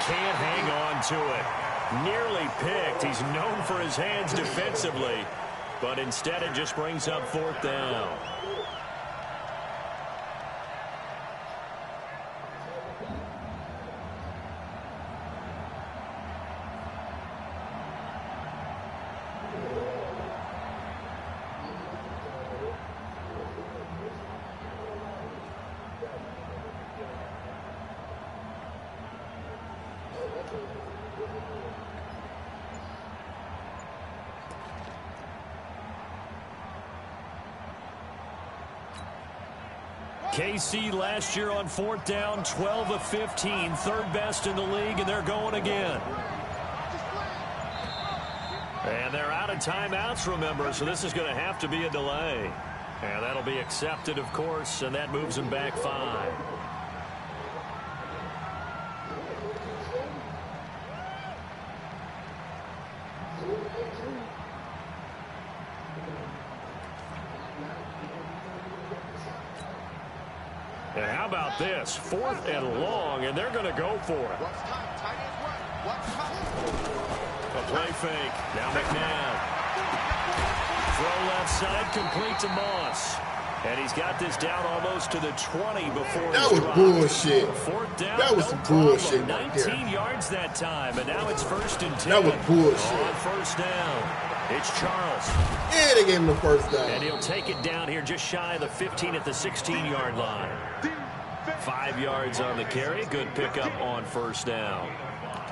can't hang on to it. Nearly picked. He's known for his hands defensively, but instead it just brings up 4th down. KC last year on 4th down, 12 of 15, 3rd best in the league, and they're going again. And they're out of timeouts, remember, so this is going to have to be a delay. And that'll be accepted, of course, and that moves them back 5. And how about this? 4th and long, and they're going to go for it. A play fake. Now McNabb. Throw left side, complete to Moss. And he's got this down almost to the 20 before that was dropped. Bullshit. 4th down, that was no some problem. bullshit. 19 yards that time, and now it's 1st and 10. That was bullshit. On 1st down, it's Charles. Yeah, they gave him the 1st down. And he'll take it down here just shy of the 15 at the 16-yard line. 5 yards on the carry. Good pickup on 1st down.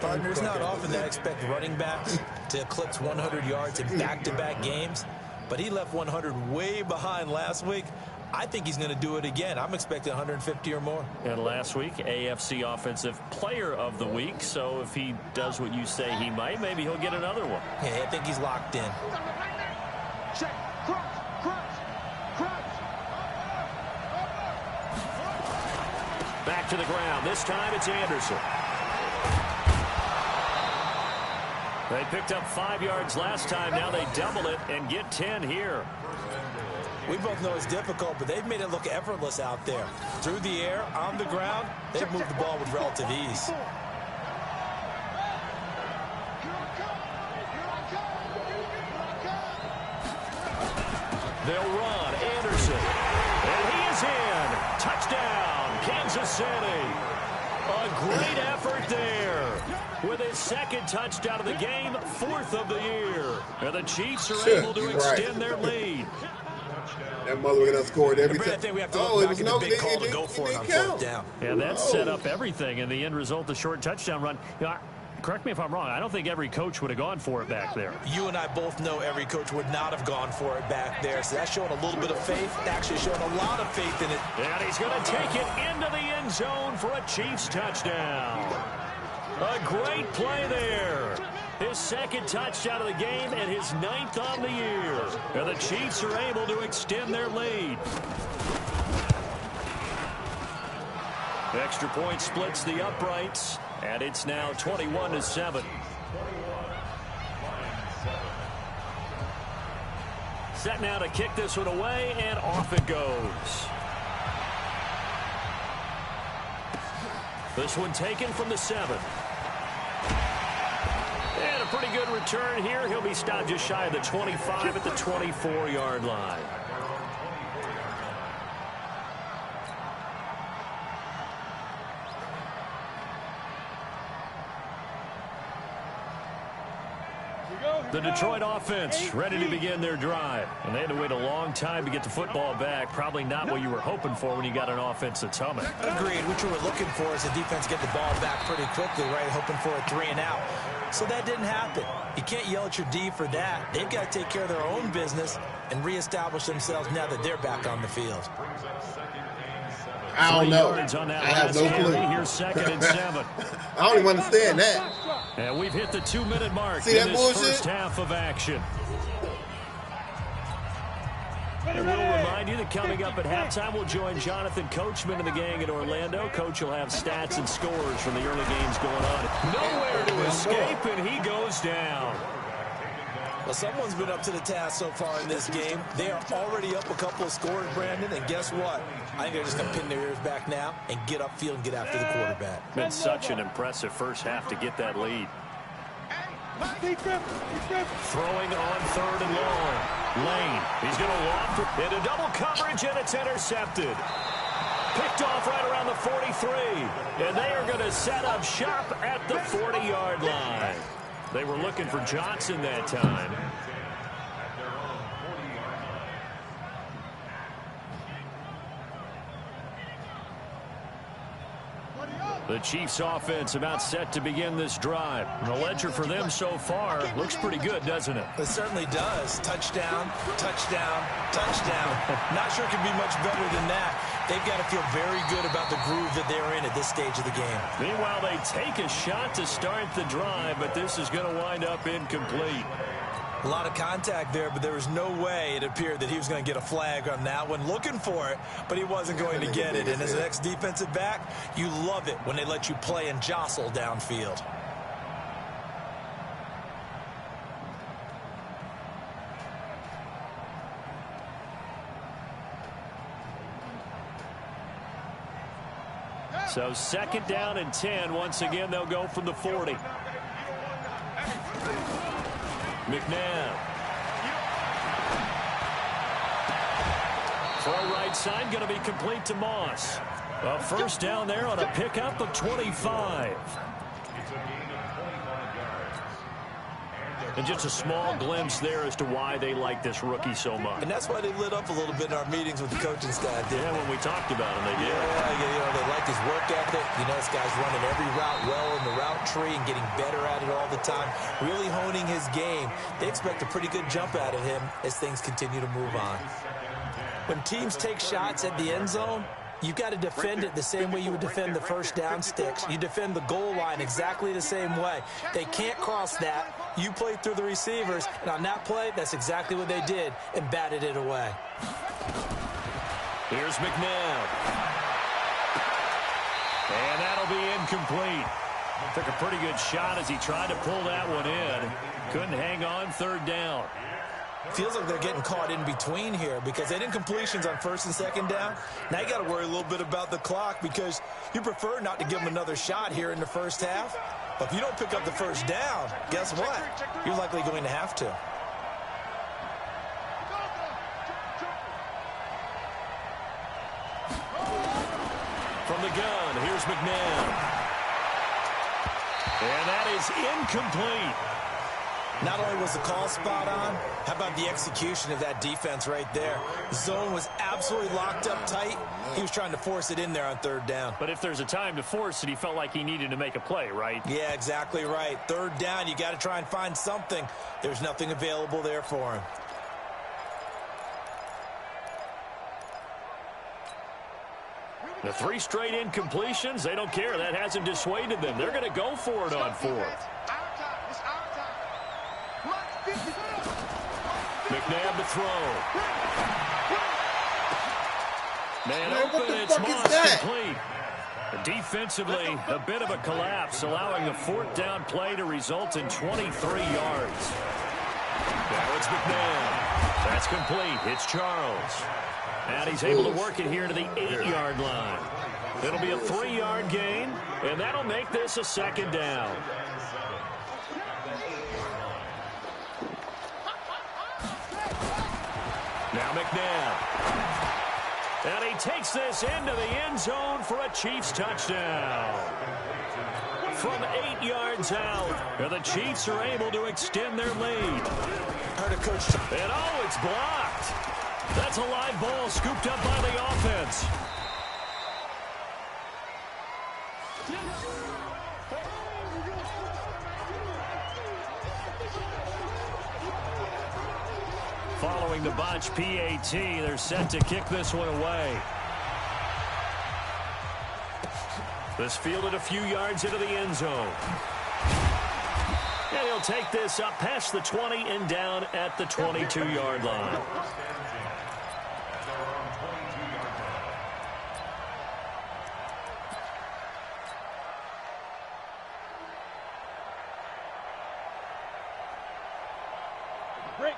Partner, it's not often that I expect running backs to eclipse 100 yards in back-to-back games, but he left 100 way behind last week. I think he's going to do it again. I'm expecting 150 or more. And last week, AFC Offensive Player of the Week, so if he does what you say he might, maybe he'll get another one. Yeah, I think he's locked in. Check. Crunch. Back to the ground. This time it's Anderson. They picked up 5 yards last time. Now they double it and get 10 here. We both know it's difficult, but they've made it look effortless out there. Through the air, on the ground, they've moved the ball with relative ease. They'll run. Anderson. And he is in. Touchdown, Kansas City. A great effort there. With his 2nd touchdown of the game, 4th of the year. And the Chiefs are able to extend their lead. That mother would have scored every time. I think we have to look back at the big call to go for it on 4th down. Yeah, that set up everything, and the end result, the short touchdown run. You know, correct me if I'm wrong, I don't think every coach would have gone for it back there. You and I both know every coach would not have gone for it back there, so that's showing a little bit of faith, actually showing a lot of faith in it. And he's going to take it into the end zone for a Chiefs touchdown. A great play there. His 2nd touchdown of the game and his 9th on the year. And the Chiefs are able to extend their lead. Extra point splits the uprights, and it's now 21-7. Set now to kick this one away, and off it goes. This one taken from the 7. And a pretty good return here. He'll be stopped just shy of the 25 at the 24-yard line. The Detroit offense ready to begin their drive. And they had to wait a long time to get the football back. Probably not what you were hoping for when you got an offense that's humming. Agreed. What you were looking for is the defense get the ball back pretty quickly, right? Hoping for a 3 and out. So that didn't happen. You can't yell at your D for that. They've got to take care of their own business and reestablish themselves now that they're back on the field. I don't know. I have no clue. Here's 2nd and 7. I don't even understand that. And we've hit the 2-minute mark See in that this bullshit? first half of action. And we'll remind you that coming up at halftime, we'll join Jonathan Coachman and the gang in Orlando. Coach will have stats and scores from the early games going on. Nowhere to escape, and he goes down. Well, someone's been up to the task so far in this game. They are already up a couple of scores, Brandon, and guess what? I think they're just going to pin their ears back now and get upfield and get after the quarterback. Been such an impressive first half to get that lead. Throwing on 3rd and long. Lane, he's going to loft it into double coverage, and it's intercepted. Picked off right around the 43, and they are going to set up shop at the 40-yard line. They were looking for Johnson that time. The Chiefs offense about set to begin this drive. The ledger for them so far looks pretty good, doesn't it? It certainly does. Touchdown, touchdown, touchdown. Not sure it can be much better than that. They've got to feel very good about the groove that they're in at this stage of the game. Meanwhile, they take a shot to start the drive, but this is going to wind up incomplete. A lot of contact there, but there was no way it appeared that he was going to get a flag on that one. Looking for it, but he wasn't going to get it. And as an ex-defensive back, you love it when they let you play and jostle downfield. So 2nd down and 10. Once again, they'll go from the 40. McNabb. Throw right side, going to be complete to Moss. A first down there on a pickup of 25. And just a small glimpse there as to why they like this rookie so much. And that's why they lit up a little bit in our meetings with the coaching staff. Yeah, when we talked about him, they did. Yeah, they like his work ethic. You know, this guy's running every route well in the route tree and getting better at it all the time. Really honing his game. They expect a pretty good jump out of him as things continue to move on. When teams take shots at the end zone, you've got to defend it the same way you would defend the first down sticks. You defend the goal line exactly the same way. They can't cross that. You play through the receivers, and on that play, that's exactly what they did and batted it away. Here's McNabb. And that'll be incomplete. Took a pretty good shot as he tried to pull that one in. Couldn't hang on 3rd down. Feels like they're getting caught in between here because they did completions on 1st and 2nd down. Now you got to worry a little bit about the clock because you prefer not to give them another shot here in the first half. But if you don't pick up the first down, guess what? You're likely going to have to. From the gun, here's McNabb. And that is incomplete. Not only was the call spot on, how about the execution of that defense right there? The zone was absolutely locked up tight. He was trying to force it in there on 3rd down. But if there's a time to force it, he felt like he needed to make a play, right? Yeah, exactly right. 3rd down, you got to try and find something. There's nothing available there for him. The 3 straight incompletions, they don't care. That hasn't dissuaded them. They're going to go for it on 4th. McNabb to throw. Man open, it's Moss complete. Defensively, a bit of a collapse, allowing a 4th down play to result in 23 yards. Now it's McNabb. That's complete. It's Charles. And he's able to work it here to the 8-yard line. It'll be a 3-yard gain, and that'll make this a 2nd down. Now McNabb. And he takes this into the end zone for a Chiefs touchdown. From 8 yards out, and the Chiefs are able to extend their lead. Heard a coach. And oh, it's blocked. That's a live ball scooped up by the offense. Following the botch PAT, they're set to kick this one away. This fielded a few yards into the end zone. And he'll take this up past the 20 and down at the 22-yard line.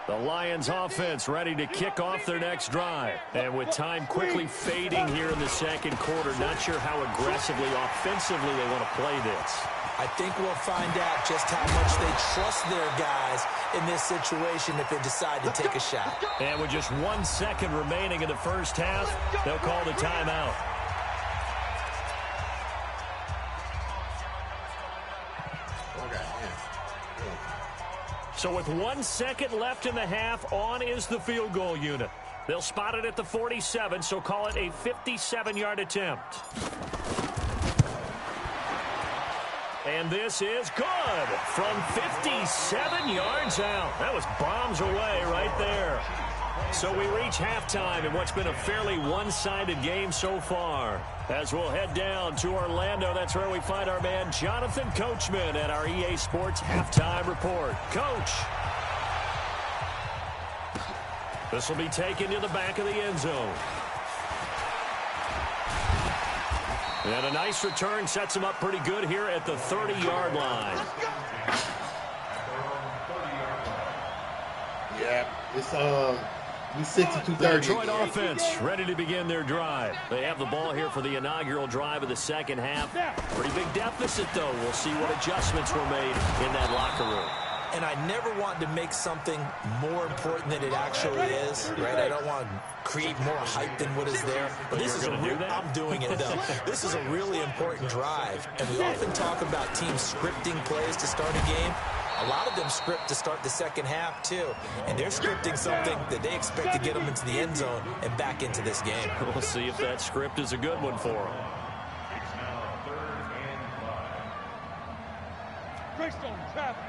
The Lions offense ready to kick off their next drive. And with time quickly fading here in the second quarter, not sure how aggressively, offensively they want to play this. I think we'll find out just how much they trust their guys in this situation if they decide to take a shot. And with just 1 second remaining in the first half, they'll call the timeout. So with 1 second left in the half, on is the field goal unit. They'll spot it at the 47, so call it a 57-yard attempt. And this is good from 57 yards out. That was bombs away right there. So we reach halftime in what's been a fairly one-sided game so far. As we'll head down to Orlando, that's where we find our man Jonathan Coachman at our EA Sports Halftime Report. Coach. This will be taken to the back of the end zone. And a nice return sets him up pretty good here at the 30-yard line. Yeah, it's 62-30. Detroit offense ready to begin their drive. They have the ball here for the inaugural drive of the second half. Pretty big deficit, though. We'll see what adjustments were made in that locker room. And I never want to make something more important than it actually is, right? I don't want to create more hype than what is there. But this is I'm doing it, though. This is a really important drive. And we often talk about teams scripting plays to start a game. A lot of them script to start the second half, too. And they're scripting something that they expect to get them into the end zone and back into this game. We'll see if that script is a good one for them. Greystone, traffic.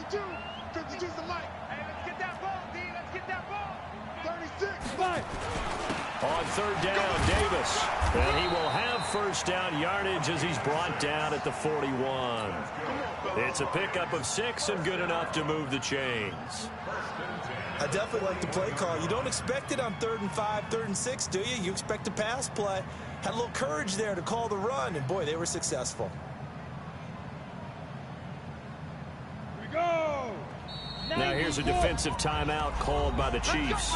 52's the mic. Hey, let's get that ball, D. Let's get that ball. 36, 5. On third down, Davis. And he will have first down yardage as he's brought down at the 41. It's a pickup of 6 and good enough to move the chains. I definitely like the play call. You don't expect it on 3rd and 5, 3rd and 6, do you? You expect a pass play. Had a little courage there to call the run, and boy, they were successful. Now here's a defensive timeout called by the Chiefs.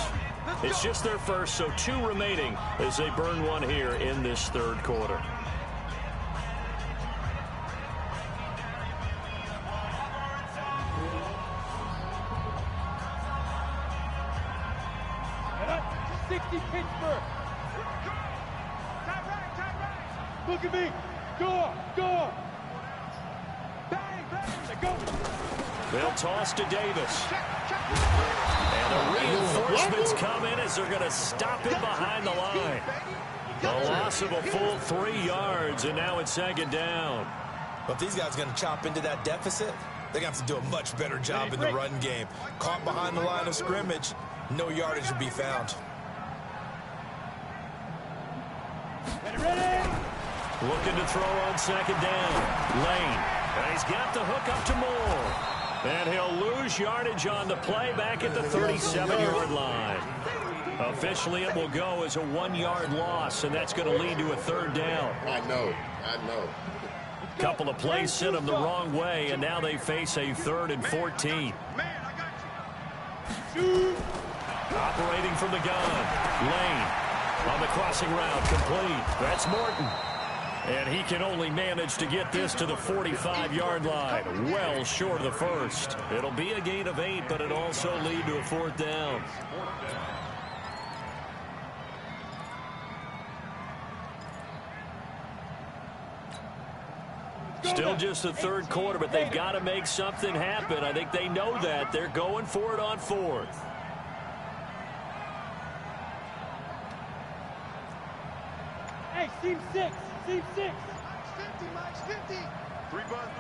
It's just their first, so 2 remaining as they burn one here in this third quarter. Pittsburgh. Top right. Look at me. Go. Bang. Go. They'll toss to Davis. And the reinforcements come in as they're going to stop him behind the line. A loss of a full 3 yards, and now it's second down. But if these guys are going to chop into that deficit, they're going to have to do a much better job in the run game. Caught behind the line of scrimmage, no yardage would be found. Looking to throw on second down. Lane. And he's got the hook up to Moore. And he'll lose yardage on the play back at the 37-yard line. Officially, it will go as a 1-yard loss, and that's going to lead to a third down. I know. Couple of plays sent them the wrong way, and now they face a 3rd and 14. Operating from the gun. Lane on the crossing route, complete. That's Morton. And he can only manage to get this to the 45-yard line, well short of the first. It'll be a gain of 8, but it'll also lead to a 4th down. Still just the third quarter, but they've got to make something happen. I think they know that. They're going for it on 4th. Hey, seam 6. Seam 6. Max 50. 3 buns.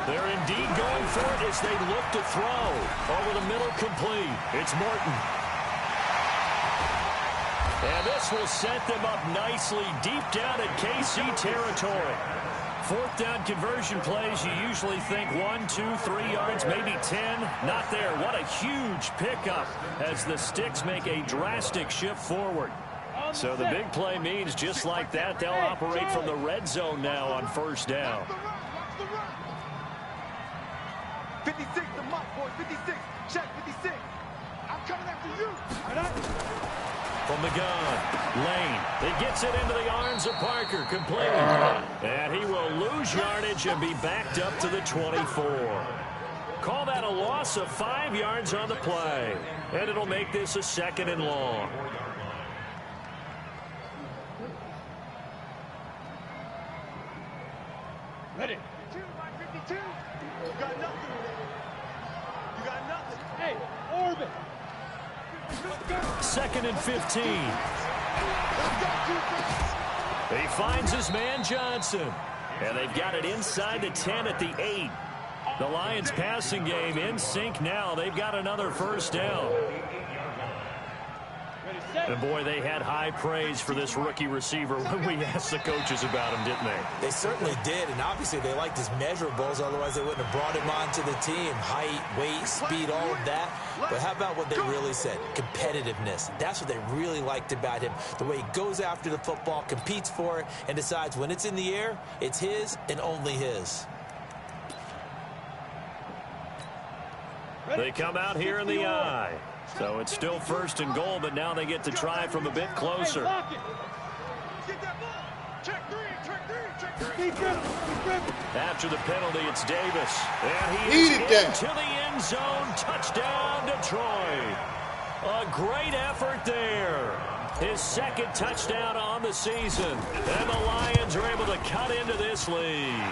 They're indeed going for it as they look to throw. Over the middle, complete. It's Morton. And this will set them up nicely deep down in KC territory. 4th down conversion plays, you usually think 1, 2, 3 yards, maybe 10. Not there. What a huge pickup as the Sticks make a drastic shift forward. So the big play means just like that, they'll operate from the red zone now on 1st down. 56, the mic, boys. 56. Check, 56. I'm coming after you. All right? From the gun, Lane. He gets it into the arms of Parker. Complete. And he will lose yardage and be backed up to the 24. Call that a loss of 5 yards on the play. And it'll make this a 2nd and long. Ready. 52, Mike 52. You got nothing. You got nothing. Hey, orbit. Let's go. 2nd and 15. Let's go, defense. He finds his man Johnson. And they've got it inside the 10 at the 8. The Lions passing game in sync now. They've got another first down. And boy, they had high praise for this rookie receiver when we asked the coaches about him, didn't they? They certainly did, and obviously they liked his measurables, otherwise they wouldn't have brought him onto the team. Height, weight, speed, all of that. But how about what they really said? Competitiveness. That's what they really liked about him. The way he goes after the football, competes for it, and decides when it's in the air, it's his and only his. They come out here in the I. So it's still 1st and goal, but now they get to try from a bit closer. Get that ball. Check three, check three, check three. After the penalty, it's Davis. And he is into the end zone. Touchdown, Detroit. A great effort there. His 2nd touchdown on the season. And the Lions are able to cut into this lead.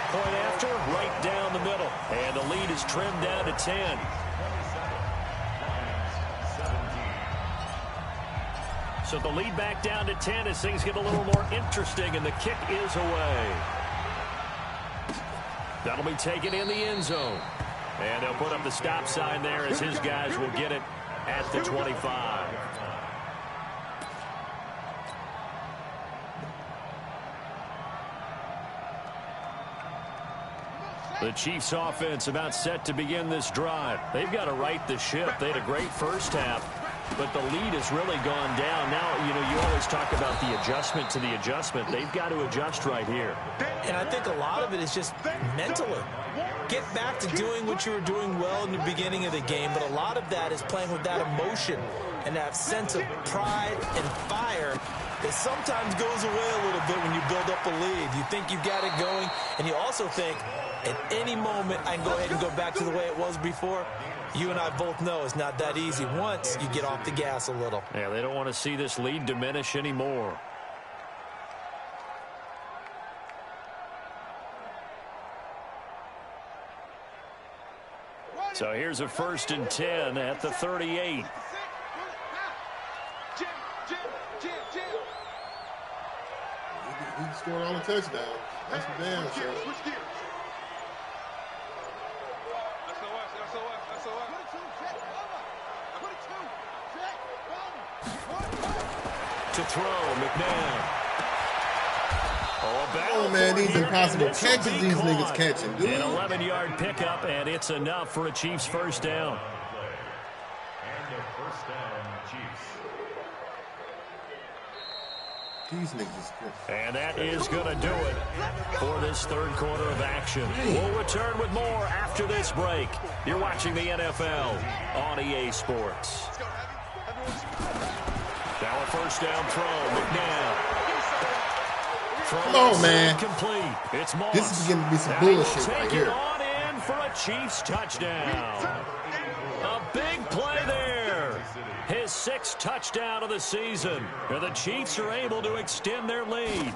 Point after, right down the middle. And the lead is trimmed down to 10. So the lead back down to 10 as things get a little more interesting, and the kick is away. That'll be taken in the end zone. And they'll put up the stop sign there as his guys will get it at the 25. The Chiefs offense about set to begin this drive. They've got to right the ship. They had a great first half, but the lead has really gone down. Now, you know, you always talk about the adjustment to the adjustment. They've got to adjust right here. And I think a lot of it is just mentally. Get back to doing what you were doing well in the beginning of the game, but a lot of that is playing with that emotion and that sense of pride and fire that sometimes goes away a little bit when you build up a lead. You think you've got it going, and you also think, at any moment, I can go ahead and go back to the way it was before. You and I both know it's not that easy once you get off the gas a little. Yeah, they don't want to see this lead diminish anymore. So here's a 1st and 10 at the 38. He scored all the touchdowns. That's for damn sure. To throw, McMahon. Oh, man, these impossible catches these niggas catching, dude. An 11-yard pickup, and it's enough for a Chiefs first down. These niggas. And that is going to do it for this 3rd quarter of action. We'll return with more after this break. You're watching the NFL on EA Sports. Now a first down throw, McNabb. Oh, man. Complete. It's Moss. This is beginning to be some bullshit right here. On in for a Chiefs touchdown. A big play there. His 6th touchdown of the season. And the Chiefs are able to extend their lead.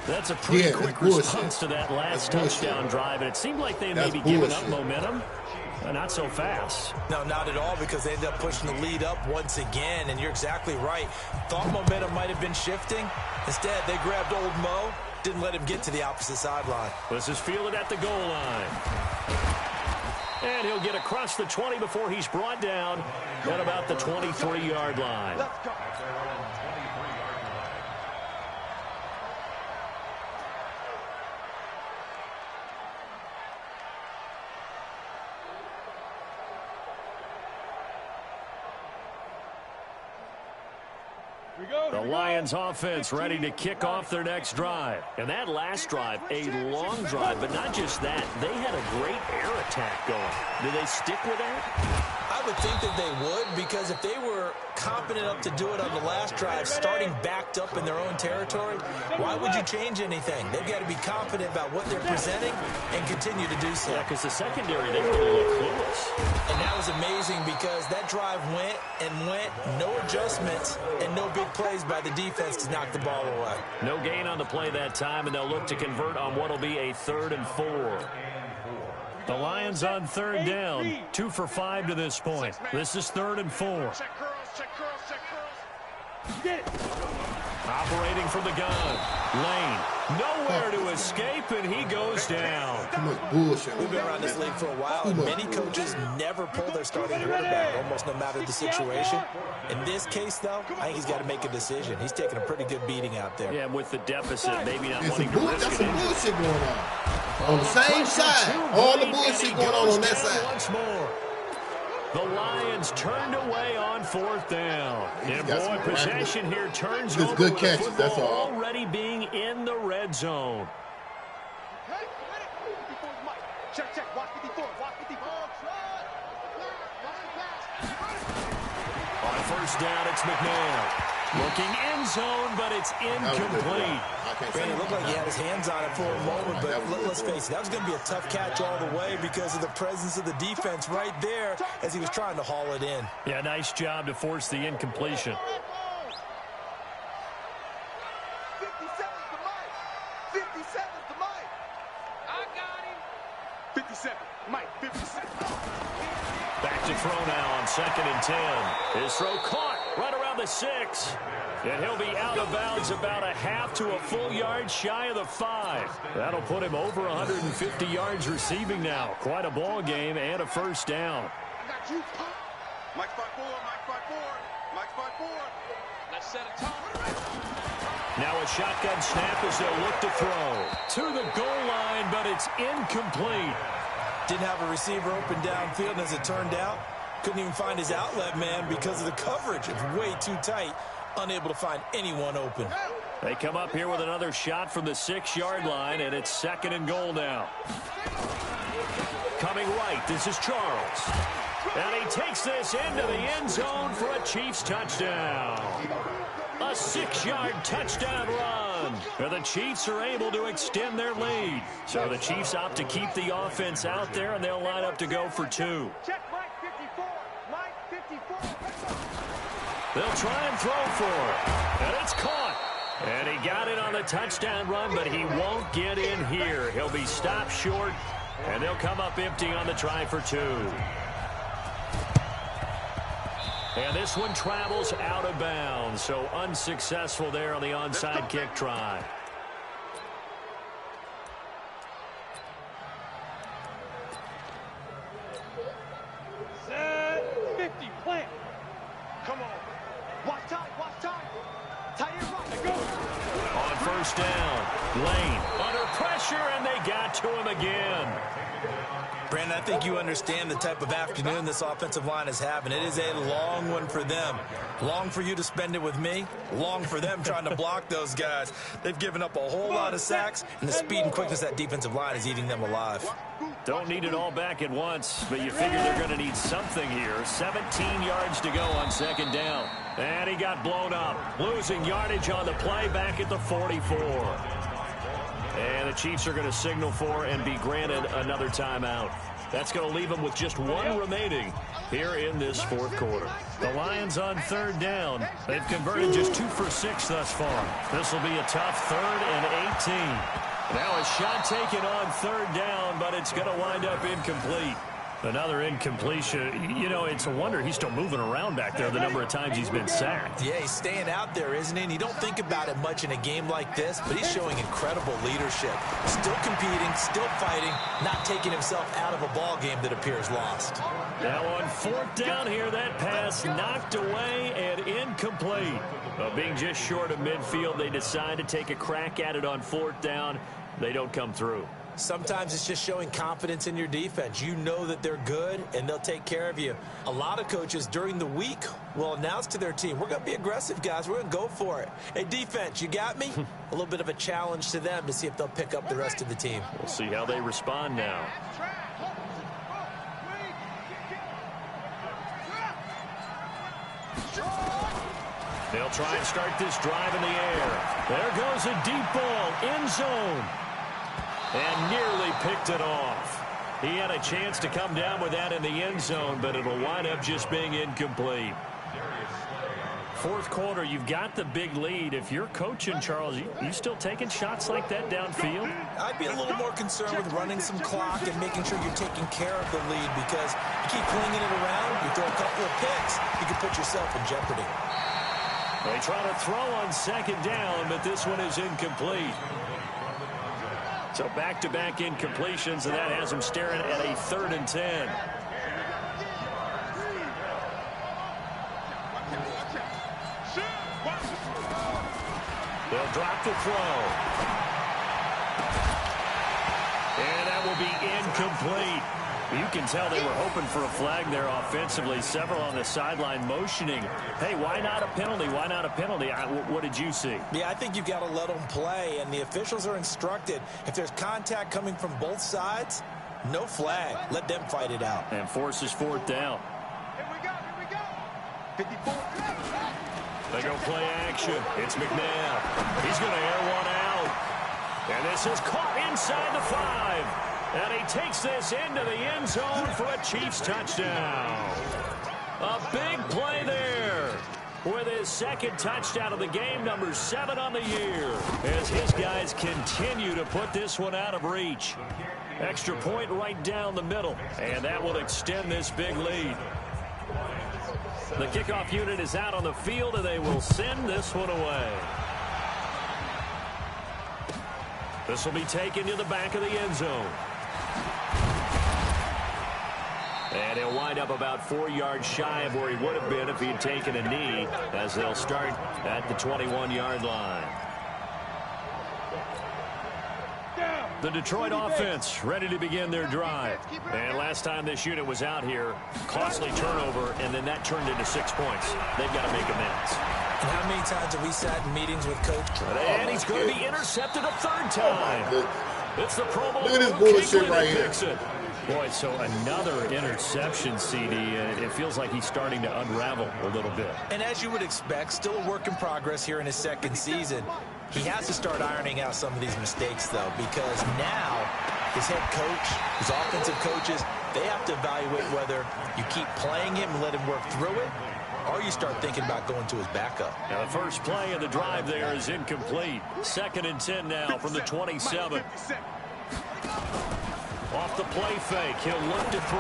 That's a pretty quick response to that last touchdown drive. And it seemed like they may be giving up momentum. Not so fast. No, not at all, because they ended up pushing the lead up once again, and you're exactly right. Thought momentum might have been shifting. Instead, they grabbed old Mo, didn't let him get to the opposite sideline. This is fielded at the goal line. And he'll get across the 20 before he's brought down at about the 23-yard line. The Lions offense ready to kick off their next drive. And that last drive, a long drive, but not just that. They had a great air attack going. Do they stick with that? I would think that they would, because if they were confident enough to do it on the last drive, starting backed up in their own territory, why would you change anything? They've got to be confident about what they're presenting and continue to do so. Yeah, because the secondary, they really look clueless. And that was amazing because that drive went and went, no adjustments, and no big plays by the defense to knock the ball away. No gain on the play that time, and they'll look to convert on what will be a 3rd and 4. The Lions on 3rd down, 2 for 5 to this point. This is 3rd and 4. Operating from the gun. Lane, nowhere to escape, and he goes down. Too much bullshit. We've been around this league for a while, and many coaches never pull their starting quarterback, almost no matter the situation. In this case, though, I think he's got to make a decision. He's taking a pretty good beating out there. Yeah, with the deficit, maybe not There's wanting to risk that's it. some bullshit going on. On the same side. All the bullshit going on that side. Once more. The Lions turned away on 4th down. And boy, possession here turns over good with catches, football that's all. already being in the red zone. Check, check. Watch 54. Watch 54. On 1st down, it's McNair. Looking end zone, but it's incomplete. Brandon, it looked like he had his hands on it for a moment, but let's face it, that was going to be a tough catch all the way because of the presence of the defense right there as he was trying to haul it in. Yeah, nice job to force the incompletion. 57's the mic. 57's the mic. I got him. 57. Mike, 57. Back to throw now on 2nd and 10. His throw caught right around the 6. And he'll be out of bounds about a half to a full yard shy of the 5. That'll put him over 150 yards receiving now. Quite a ball game and a 1st down. I got you. Mike spot 4. Mike spot 4. Mike spot 4. Let's set a tone. Now a shotgun snap as they'll look to throw. To the goal line, but it's incomplete. Didn't have a receiver open downfield, and as it turned out, couldn't even find his outlet man because of the coverage. It's way too tight, unable to find anyone open. They come up here with another shot from the 6-yard line, and it's 2nd and goal now. Coming right, this is Charles. And he takes this into the end zone for a Chiefs touchdown. A 6-yard touchdown run. And the Chiefs are able to extend their lead. So the Chiefs opt to keep the offense out there, and they'll line up to go for 2. Check Mike 54. Mike 54. They'll try and throw for it. And it's caught. And he got it on the touchdown run, but he won't get in here. He'll be stopped short, and they'll come up empty on the try for 2. And this one travels out of bounds, so unsuccessful there on the onside kick try. Set 50. Plant. Come on. Watch time. Watch time. Tie it right. Go. On 1st down, Lane under pressure, and they got to him again. Brandon, I think you understand the type of afternoon this offensive line is having. It is a long one for them. Long for you to spend it with me. Long for them trying to block those guys. They've given up a whole lot of sacks, and the speed and quickness of that defensive line is eating them alive. Don't need it all back at once, but you figure they're going to need something here. 17 yards to go on 2nd down. And he got blown up. Losing yardage on the play back at the 44. And the Chiefs are going to signal for and be granted another timeout. That's going to leave them with just 1 remaining here in this 4th quarter. The Lions on 3rd down. They've converted just 2 for 6 thus far. This will be a tough 3rd and 18. Now a shot taken on 3rd down, but it's going to wind up incomplete. Another incompletion. You know, it's a wonder he's still moving around back there the number of times he's been sacked. Yeah, he's staying out there, isn't he? And you don't think about it much in a game like this, but he's showing incredible leadership. Still competing, still fighting, not taking himself out of a ball game that appears lost. Now on 4th down here, that pass knocked away and incomplete. Being just short of midfield, they decide to take a crack at it on 4th down. They don't come through. Sometimes it's just showing confidence in your defense. You know that they're good, and they'll take care of you. A lot of coaches during the week will announce to their team, we're going to be aggressive, guys. We're going to go for it. Hey, defense, you got me? A little bit of a challenge to them to see if they'll pick up the rest of the team. We'll see how they respond now. They'll try and start this drive in the air. There goes a deep ball, end zone. And nearly picked it off. He had a chance to come down with that in the end zone, but it'll wind up just being incomplete. Fourth quarter, you've got the big lead. If you're coaching, Charles, you still taking shots like that downfield? I'd be a little more concerned with running some clock and making sure you're taking care of the lead, because you keep flinging it around, you throw a couple of picks, you can put yourself in jeopardy. They try to throw on second down, but this one is incomplete. So back-to-back incompletions, and that has them staring at a 3rd and 10. They'll drop the throw. And that will be incomplete. You can tell they were hoping for a flag there offensively. Several on the sideline motioning. Hey, why not a penalty? Why not a penalty? What did you see? Yeah, I think you've got to let them play, and the officials are instructed. If there's contact coming from both sides, no flag. Let them fight it out. And forces 4th down. Here we go. 54. They go play action. It's McNabb. He's going to air one out. And this is caught inside the 5. And he takes this into the end zone for a Chiefs touchdown. A big play there with his 2nd touchdown of the game, number 7 on the year, as his guys continue to put this one out of reach. Extra point right down the middle, and that will extend this big lead. The kickoff unit is out on the field, and they will send this one away. This will be taken to the back of the end zone. And he'll wind up about 4 yards shy of where he would have been if he had taken a knee, as they'll start at the 21-yard line. The Detroit offense ready to begin their drive. And last time this unit was out here, costly turnover, and then that turned into 6 points. They've got to make amends. And how many times have we sat in meetings with Coach? And he's going to be intercepted a 3rd time. It's the Pro Bowl. Look at this bullshit right here. Boy, so another interception, CD, and it feels like he's starting to unravel a little bit. And as you would expect, still a work in progress here in his 2nd season. He has to start ironing out some of these mistakes, though, because now his head coach, his offensive coaches, they have to evaluate whether you keep playing him and let him work through it, or you start thinking about going to his backup. Now the first play of the drive there is incomplete. 2nd and 10 now from the 27. Off the play fake, he'll look to throw.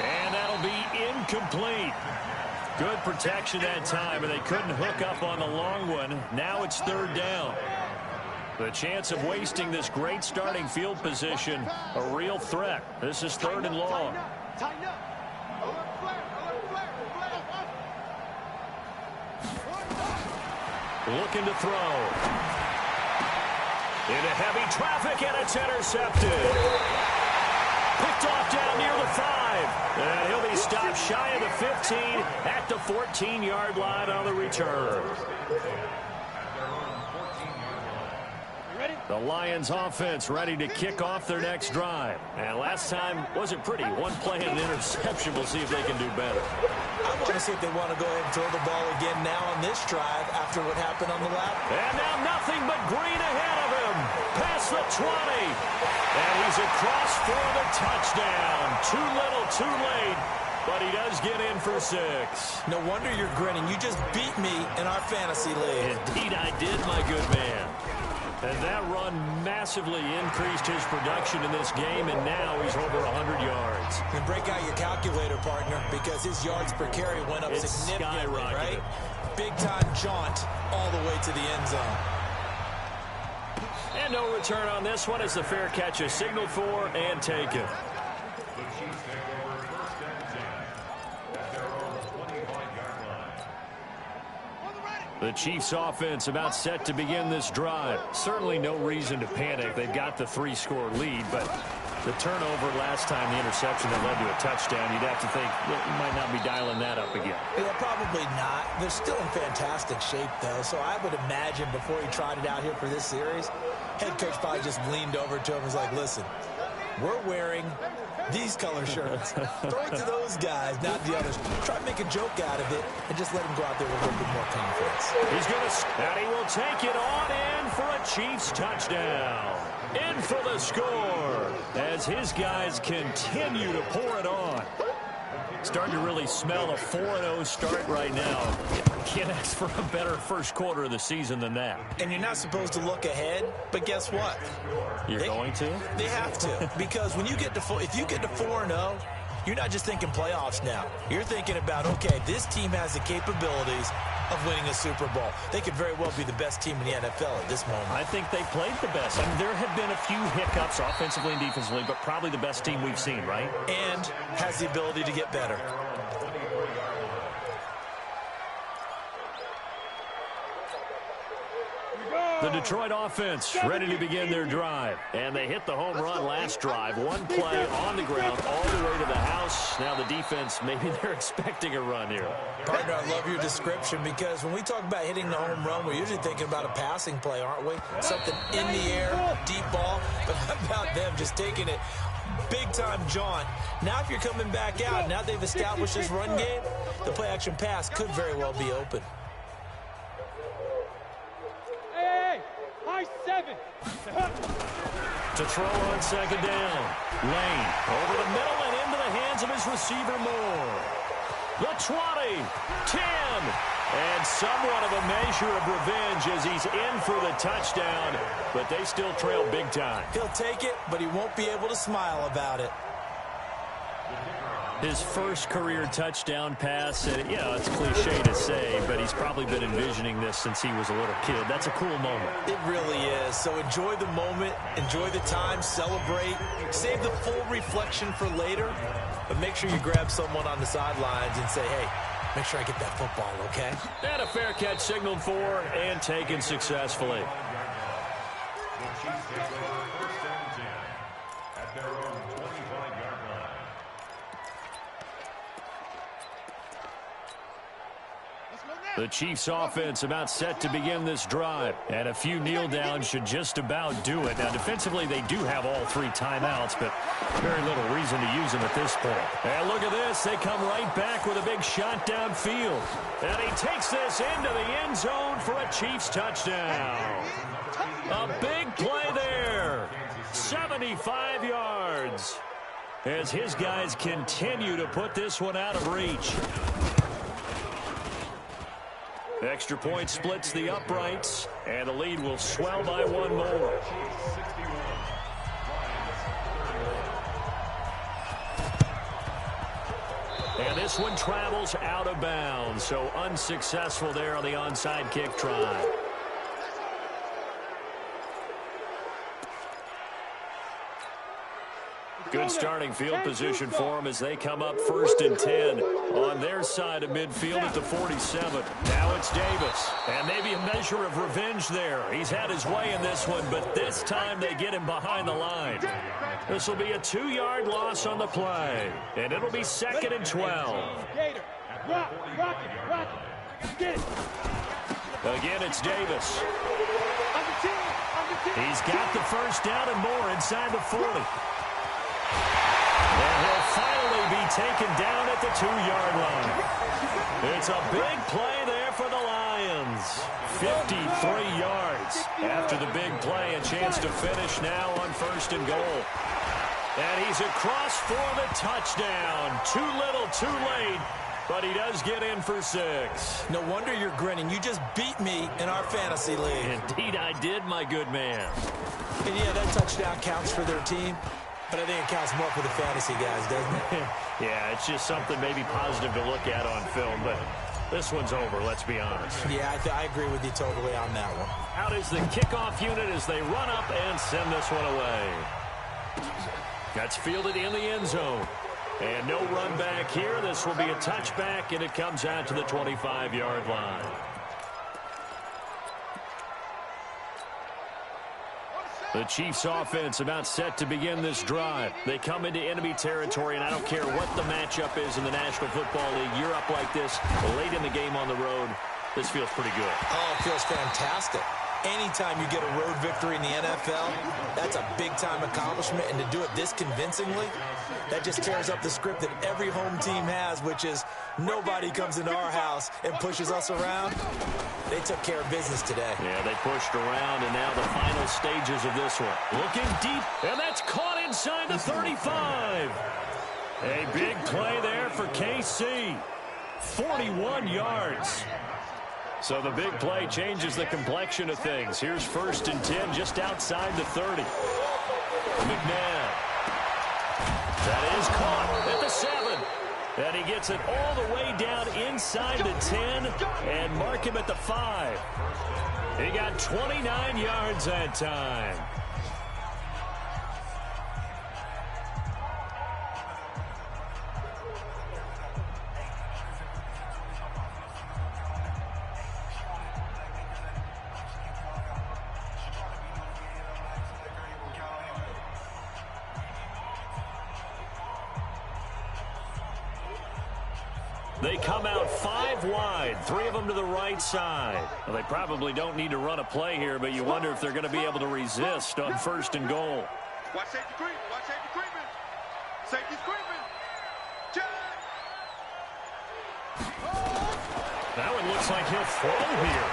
And that'll be incomplete. Good protection that time, and they couldn't hook up on the long one. Now it's 3rd down. The chance of wasting this great starting field position, a real threat. This is 3rd and long. Tighten up. Looking to throw. Into heavy traffic, and it's intercepted. Picked off down near the 5. And he'll be stopped shy of the 15 at the 14-yard line on the return. The Lions offense ready to kick off their next drive. And last time wasn't pretty. One play and an interception. We'll see if they can do better. I want to see if they want to go ahead and throw the ball again now on this drive after what happened on the last. And now nothing but green ahead of him. Past the 20. And he's across for the touchdown. Too little, too late. But he does get in for 6. No wonder you're grinning. You just beat me in our fantasy league. Indeed I did, my good man. And that run massively increased his production in this game, and now he's over 100 yards. And break out your calculator, partner, because his yards per carry went up significantly, right? Big-time jaunt all the way to the end zone. And no return on this one as the fair catch is signaled for and taken. The The Chiefs offense about set to begin this drive. Certainly no reason to panic. They've got the 3-score lead, but the turnover last time, the interception that led to a touchdown, you'd have to think you might not be dialing that up again. Yeah, probably not. They're still in fantastic shape, though, so I would imagine before he tried it out here for this series, head coach probably just leaned over to him and was like, listen, we're wearing these color shirts. Throw it to those guys, not the others. Try to make a joke out of it and just let him go out there with a little bit more confidence. He's going to, and he will take it on in for a Chiefs touchdown. In for the score as his guys continue to pour it on. Starting to really smell a 4-0 start right now. Can't ask for a better first quarter of the season than that. And you're not supposed to look ahead, but guess what? You're going to? They have to, because when you get to if you get to 4-0, you're not just thinking playoffs now. You're thinking about, okay, this team has the capabilities of winning a Super Bowl. They could very well be the best team in the NFL at this moment. I think they played the best. I mean, there have been a few hiccups offensively and defensively, but probably the best team we've seen, right? And has the ability to get better. The Detroit offense ready to begin their drive. And they hit the home run last drive. One play on the ground all the way to the house. Now the defense, maybe they're expecting a run here. Partner, I love your description because when we talk about hitting the home run, we're usually thinking about a passing play, aren't we? Something in the air, deep ball. But how about them just taking it big-time jaunt? Now if you're coming back out, now they've established this run game, the play-action pass could very well be open. To throw on second down. Lane over the middle and into the hands of his receiver Moore. The 20, 10, and somewhat of a measure of revenge as he's in for the touchdown, but they still trail big time. He'll take it, but he won't be able to smile about it. His first career touchdown pass, and it's cliche to say, but he's probably been envisioning this since he was a little kid. That's a cool moment. It really is. So enjoy the moment, enjoy the time, celebrate, save the full reflection for later, but make sure you grab someone on the sidelines and say, hey, make sure I get that football, okay? And a fair catch signaled for and taken successfully. The Chiefs offense about set to begin this drive. And a few kneel downs should just about do it. Now, defensively, they do have all 3 timeouts, but very little reason to use them at this point. And look at this. They come right back with a big shot downfield. And he takes this into the end zone for a Chiefs touchdown. A big play there. 75 yards. As his guys continue to put this one out of reach. Extra point splits the uprights, and the lead will swell by 1 more. And this one travels out of bounds, so unsuccessful there on the onside kick try. Good starting field position for them as they come up 1st and 10 on their side of midfield at the 47. Now it's Davis, and maybe a measure of revenge there. He's had his way in this one, but this time they get him behind the line. This will be a 2-yard loss on the play, and it'll be 2nd and 12. Again, it's Davis. He's got the first down and more inside the 40. And he'll finally be taken down at the 2-yard line. It's a big play there for the Lions. 53 yards. After the big play, a chance to finish now on 1st and goal. And he's across for the touchdown. Too little, too late. But he does get in for 6. No wonder you're grinning. You just beat me in our fantasy league. Indeed I did, my good man. And yeah, that touchdown counts for their team. But I think it counts more for the fantasy guys, doesn't it? Yeah, it's just something maybe positive to look at on film, but this one's over, let's be honest. Yeah, I agree with you totally on that one. Out is the kickoff unit as they run up and send this one away. That's fielded in the end zone. And no run back here. This will be a touchback, and it comes out to the 25-yard line. The Chiefs offense about set to begin this drive. They come into enemy territory, and I don't care what the matchup is in the National Football League. You're up like this late in the game on the road. This feels pretty good. Oh, it feels fantastic. Anytime you get a road victory in the NFL, that's a big-time accomplishment. And to do it this convincingly, that just tears up the script that every home team has, which is nobody comes into our house and pushes us around. They took care of business today. Yeah, they pushed around, and now the final stages of this one. Looking deep, and that's caught inside the 35. A big play there for KC. 41 yards. So the big play changes the complexion of things. Here's 1st and 10 just outside the 30. McNabb. That is caught at the 7. And he gets it all the way down inside the 10 and mark him at the 5. He got 29 yards that time. They come out 5 wide, 3 of them to the right side. Well, they probably don't need to run a play here, but you wonder if they're going to be able to resist on 1st and goal. Watch safety creep. Watch safety creeping. Safety's creeping. Check. That one looks like he'll throw here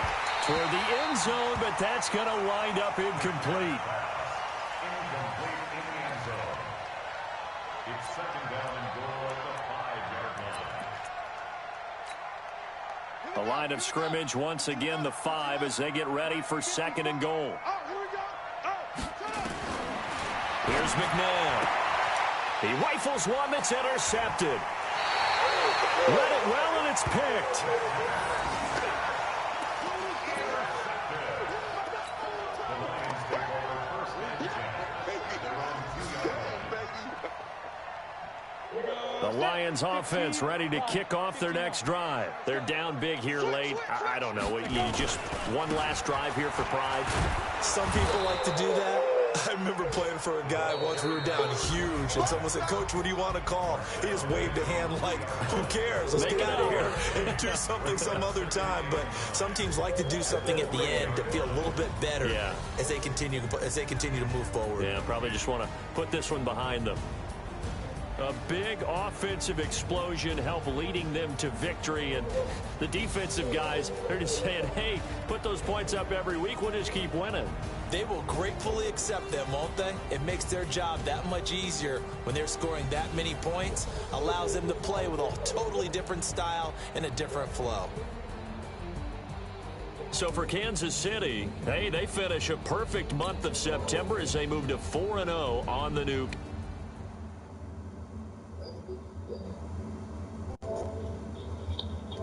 toward the end zone, but that's going to wind up incomplete. It's 2nd down and goal at the 5-yard line. The line of scrimmage once again the 5 as they get ready for 2nd and goal. Oh, here we go. Oh, Here's McNabb. He rifles one that's intercepted. Read it well, and it's picked. The Lions offense ready to kick off their next drive. They're down big here late. I don't know. You just one last drive here for pride. Some people like to do that. I remember playing for a guy once. We were down huge, and someone said, "Coach, what do you want to call?" He just waved a hand like, "Who cares? Let's get out of here and do something some other time." But some teams like to do something at the end to feel a little bit better as they continue to move forward. Yeah, probably just want to put this one behind them. A big offensive explosion helped leading them to victory, and the defensive guys, they're just saying, hey, put those points up every week, we'll just keep winning. They will gratefully accept them, won't they? It makes their job that much easier when they're scoring that many points, allows them to play with a totally different style and a different flow. So for Kansas City, hey, they finish a perfect month of September as they move to 4-0 on the Nuke.